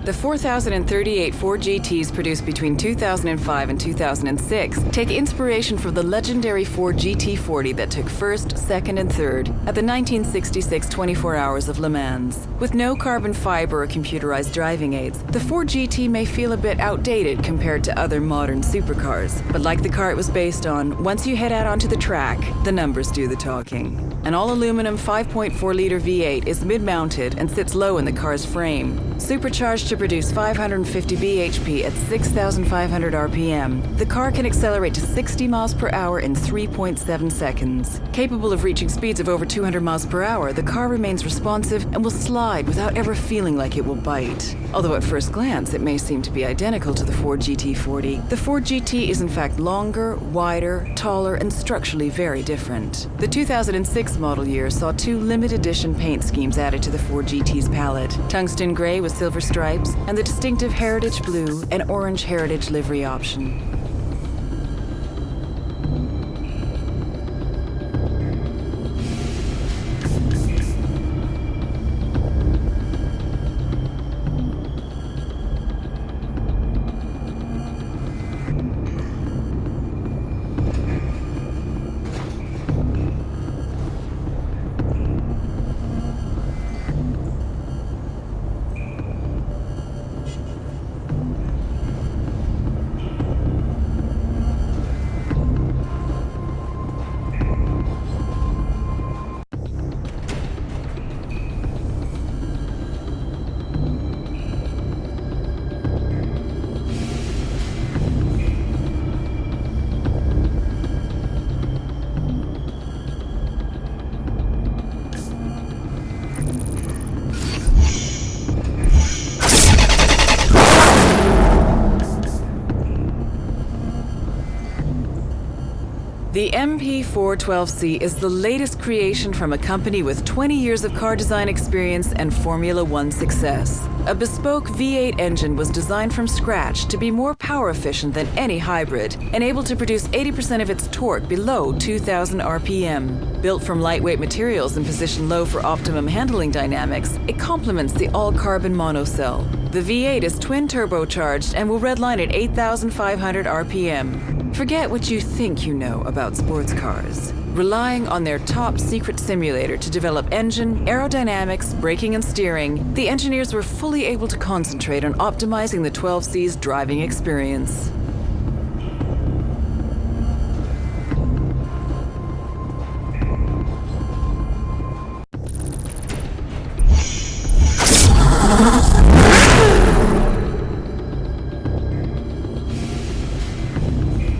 The 4,038 Ford GTs produced between 2005 and 2006 take inspiration from the legendary Ford GT40 that took first, second, and third at the 1966 24 Hours of Le Mans. With no carbon fiber or computerized driving aids, the Ford GT may feel a bit outdated compared to other modern supercars. But like the car it was based on, once you head out onto the track, the numbers do the talking. An all-aluminum 5.4-liter V8 is mid-mounted and sits low in the car's frame. Supercharged to produce 550 bhp at 6,500 RPM, the car can accelerate to 60 miles per hour in 3.7 seconds. Capable of reaching speeds of over 200 miles per hour, the car remains responsive and will slide without ever feeling like it will bite. Although at first glance it may seem to be identical to the Ford GT40, the Ford GT is in fact longer, wider, taller, and structurally very different. The 2006 model year saw two limited edition paint schemes added to the Ford GT's palette: tungsten gray with silver stripes and the distinctive Heritage Blue and Orange Heritage livery option. The MP412C is the latest creation from a company with 20 years of car design experience and Formula One success. A bespoke V8 engine was designed from scratch to be more power efficient than any hybrid and able to produce 80% of its torque below 2,000 RPM. Built from lightweight materials and positioned low for optimum handling dynamics, it complements the all-carbon monocell. The V8 is twin turbocharged and will redline at 8,500 RPM. Forget what you think you know about sports cars. Relying on their top secret simulator to develop engine, aerodynamics, braking, and steering, the engineers were fully able to concentrate on optimizing the 12C's driving experience.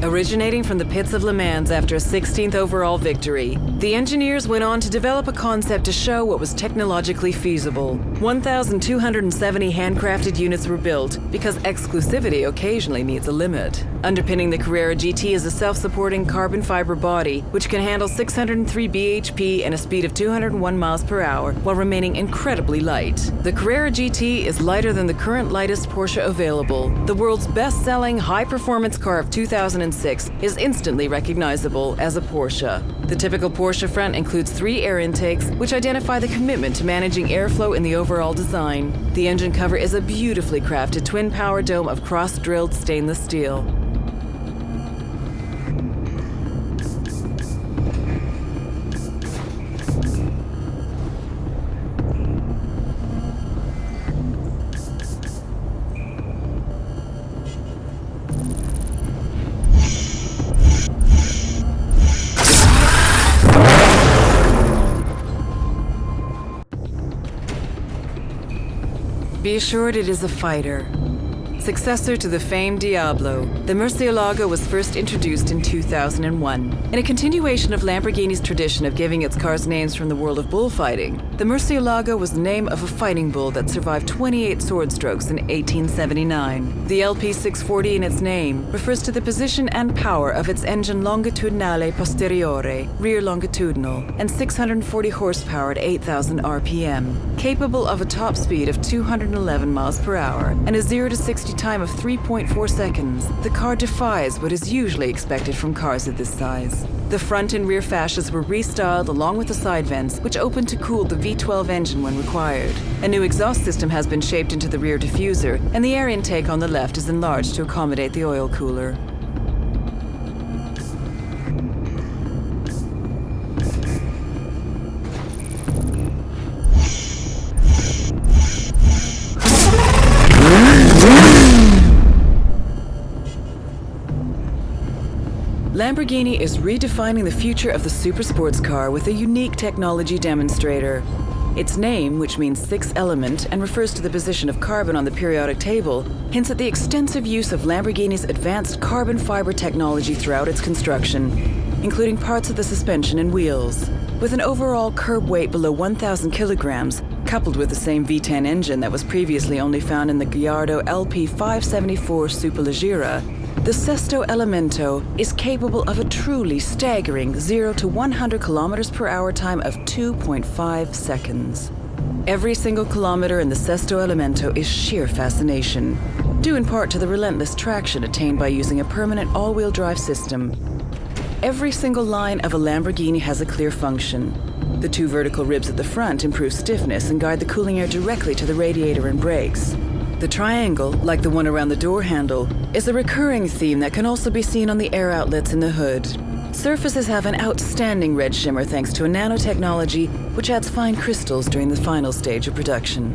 Originating from the pits of Le Mans after a 16th overall victory, the engineers went on to develop a concept to show what was technologically feasible. 1,270 handcrafted units were built because exclusivity occasionally meets a limit. Underpinning the Carrera GT is a self-supporting carbon fiber body which can handle 603 bhp and a speed of 201 miles per hour while remaining incredibly light. The Carrera GT is lighter than the current lightest Porsche available. The world's best-selling high-performance car of 2006 is instantly recognizable as a Porsche. The typical Porsche front includes 3 air intakes, which identify the commitment to managing airflow in the overall design. The engine cover is a beautifully crafted twin-power dome of cross-drilled stainless steel. Be assured it is a fighter. Successor to the famed Diablo, the Murcielago was first introduced in 2001. In a continuation of Lamborghini's tradition of giving its cars names from the world of bullfighting, the Murcielago was the name of a fighting bull that survived 28 sword strokes in 1879. The LP640 in its name refers to the position and power of its engine longitudinale posteriore, rear longitudinal, and 640 horsepower at 8,000 RPM. Capable of a top speed of 211 miles per hour and a 0 to 60 time of 3.4 seconds, the car defies what is usually expected from cars of this size. The front and rear fascias were restyled along with the side vents, which opened to cool the V12 engine when required. A new exhaust system has been shaped into the rear diffuser, and the air intake on the left is enlarged to accommodate the oil cooler. Lamborghini is redefining the future of the supersports car with a unique technology demonstrator. Its name, which means sixth element and refers to the position of carbon on the periodic table, hints at the extensive use of Lamborghini's advanced carbon fiber technology throughout its construction, including parts of the suspension and wheels. With an overall curb weight below 1,000 kilograms, coupled with the same V10 engine that was previously only found in the Gallardo LP574 Superleggera, the Sesto Elemento is capable of a truly staggering 0 to 100 kilometers per hour time of 2.5 seconds. Every single kilometer in the Sesto Elemento is sheer fascination, due in part to the relentless traction attained by using a permanent all-wheel drive system. Every single line of a Lamborghini has a clear function. The two vertical ribs at the front improve stiffness and guide the cooling air directly to the radiator and brakes. The triangle, like the one around the door handle, is a recurring theme that can also be seen on the air outlets in the hood. Surfaces have an outstanding red shimmer thanks to a nanotechnology which adds fine crystals during the final stage of production.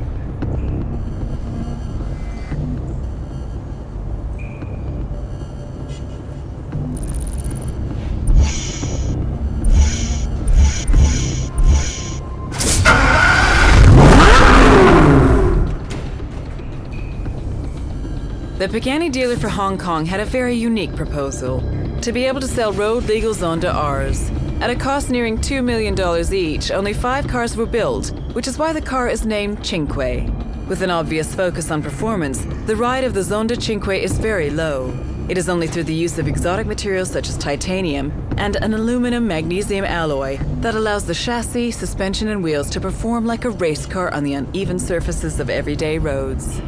The Pagani dealer for Hong Kong had a very unique proposal: to be able to sell road-legal Zonda Rs. At a cost nearing $2 million each, only 5 cars were built, which is why the car is named Cinque. With an obvious focus on performance, the ride of the Zonda Cinque is very low. It is only through the use of exotic materials such as titanium and an aluminum-magnesium alloy that allows the chassis, suspension, and wheels to perform like a race car on the uneven surfaces of everyday roads.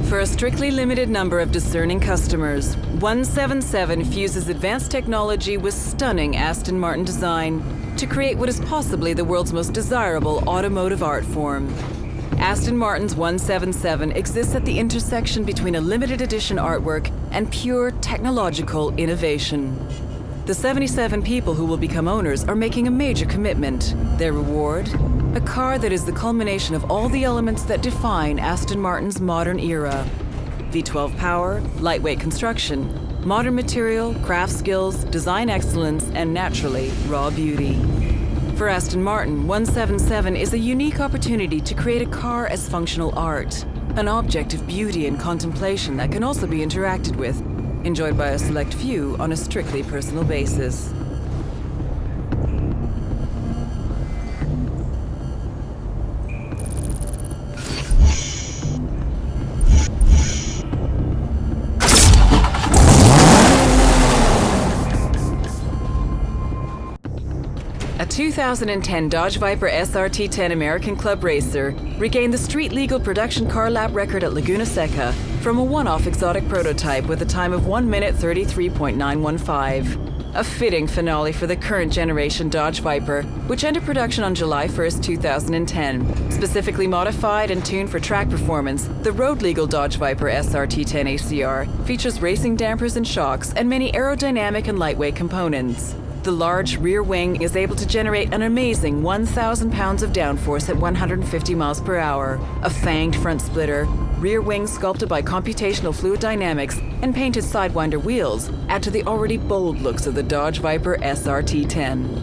For a strictly limited number of discerning customers, 177 fuses advanced technology with stunning Aston Martin design to create what is possibly the world's most desirable automotive art form. Aston Martin's 177 exists at the intersection between a limited edition artwork and pure technological innovation. The 77 people who will become owners are making a major commitment. Their reward? A car that is the culmination of all the elements that define Aston Martin's modern era. V12 power, lightweight construction, modern material, craft skills, design excellence, and naturally, raw beauty. For Aston Martin, 177 is a unique opportunity to create a car as functional art, an object of beauty and contemplation that can also be interacted with, enjoyed by a select few on a strictly personal basis. A 2010 Dodge Viper SRT10 American Club Racer regained the street-legal production car lap record at Laguna Seca from a one-off exotic prototype with a time of 1 minute 33.915. A fitting finale for the current generation Dodge Viper, which entered production on July 1st, 2010. Specifically modified and tuned for track performance, the road-legal Dodge Viper SRT10 ACR features racing dampers and shocks and many aerodynamic and lightweight components. The large rear wing is able to generate an amazing 1,000 pounds of downforce at 150 miles per hour. A fanged front splitter, rear wing sculpted by computational fluid dynamics, and painted Sidewinder wheels add to the already bold looks of the Dodge Viper SRT10.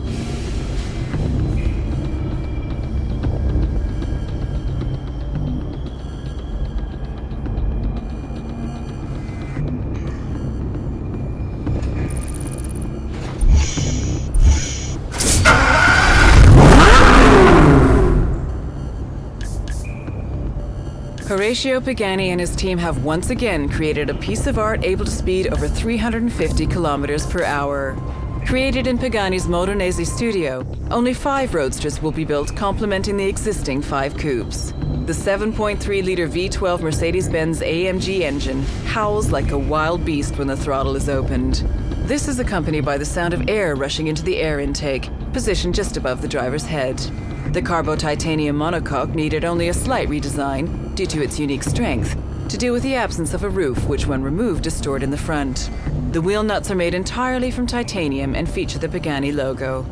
Horacio Pagani and his team have once again created a piece of art able to speed over 350 kilometers per hour. Created in Pagani's Modenese studio, only 5 Roadsters will be built, complementing the existing 5 coupes. The 7.3-liter V12 Mercedes-Benz AMG engine howls like a wild beast when the throttle is opened. This is accompanied by the sound of air rushing into the air intake, positioned just above the driver's head. The Carbo titanium monocoque needed only a slight redesign, due to its unique strength, to deal with the absence of a roof, which when removed is stored in the front. The wheel nuts are made entirely from titanium and feature the Pagani logo.